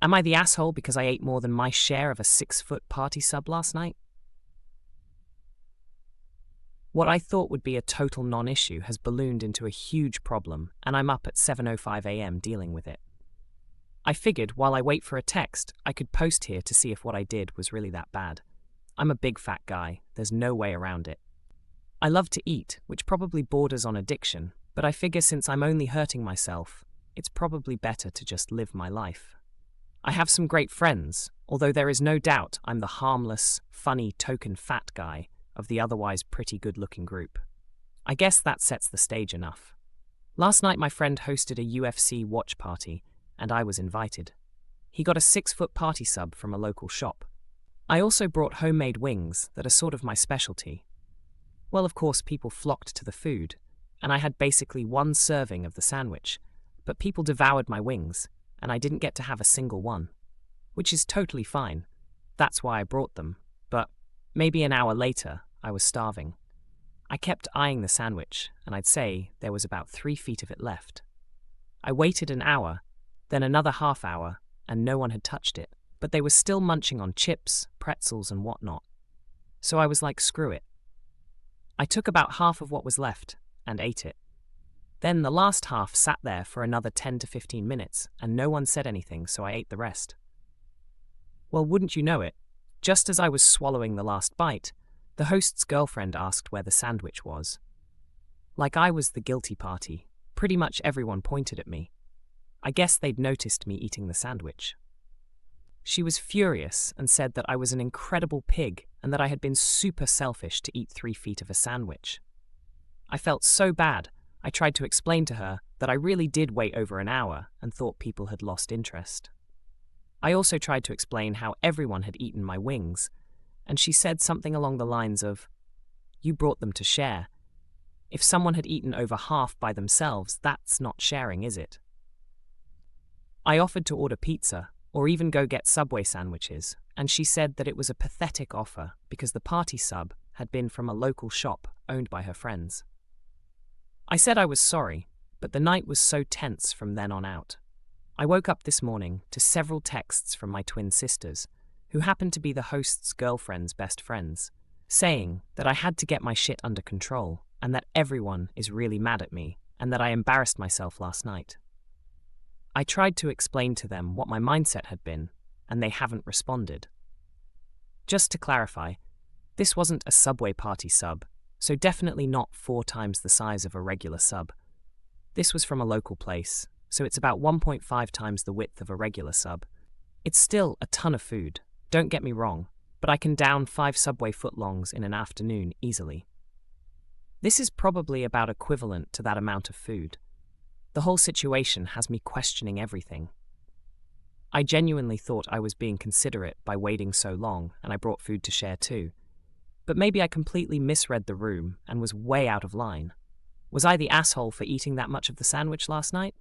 Am I the asshole because I ate more than my share of a 6-foot party sub last night? What I thought would be a total non-issue has ballooned into a huge problem, and I'm up at 7:05 a.m. dealing with it. I figured while I wait for a text, I could post here to see if what I did was really that bad. I'm a big fat guy, there's no way around it. I love to eat, which probably borders on addiction, but I figure since I'm only hurting myself, it's probably better to just live my life. I have some great friends, although there is no doubt I'm the harmless, funny, token fat guy of the otherwise pretty good-looking group. I guess that sets the stage enough. Last night my friend hosted a UFC watch party, and I was invited. He got a 6-foot party sub from a local shop. I also brought homemade wings that are sort of my specialty. Well, of course, people flocked to the food, and I had basically one serving of the sandwich, but people devoured my wings, and I didn't get to have a single one. Which is totally fine. That's why I brought them, but maybe an hour later, I was starving. I kept eyeing the sandwich, and I'd say there was about 3 feet of it left. I waited an hour, then another half hour, and no one had touched it, but they were still munching on chips, pretzels, and whatnot. So I was like, screw it. I took about half of what was left and ate it. Then the last half sat there for another 10 to 15 minutes, and no one said anything, so I ate the rest. Well, wouldn't you know it, just as I was swallowing the last bite, the host's girlfriend asked where the sandwich was. Like I was the guilty party, pretty much everyone pointed at me. I guess they'd noticed me eating the sandwich. She was furious and said that I was an incredible pig and that I had been super selfish to eat 3 feet of a sandwich. I felt so bad, I tried to explain to her that I really did wait over an hour and thought people had lost interest. I also tried to explain how everyone had eaten my wings, and she said something along the lines of, "You brought them to share. If someone had eaten over half by themselves, that's not sharing, is it?" I offered to order pizza, or even go get Subway sandwiches, and she said that it was a pathetic offer because the party sub had been from a local shop owned by her friends. I said I was sorry, but the night was so tense from then on out. I woke up this morning to several texts from my twin sisters, who happened to be the host's girlfriend's best friends, saying that I had to get my shit under control and that everyone is really mad at me and that I embarrassed myself last night. I tried to explain to them what my mindset had been, and they haven't responded. Just to clarify, this wasn't a Subway party sub, so definitely not 4 times the size of a regular sub. This was from a local place, so it's about 1.5 times the width of a regular sub. It's still a ton of food, don't get me wrong, but I can down 5 Subway footlongs in an afternoon easily. This is probably about equivalent to that amount of food. The whole situation has me questioning everything. I genuinely thought I was being considerate by waiting so long, and I brought food to share too. But maybe I completely misread the room and was way out of line. Was I the asshole for eating that much of the sandwich last night?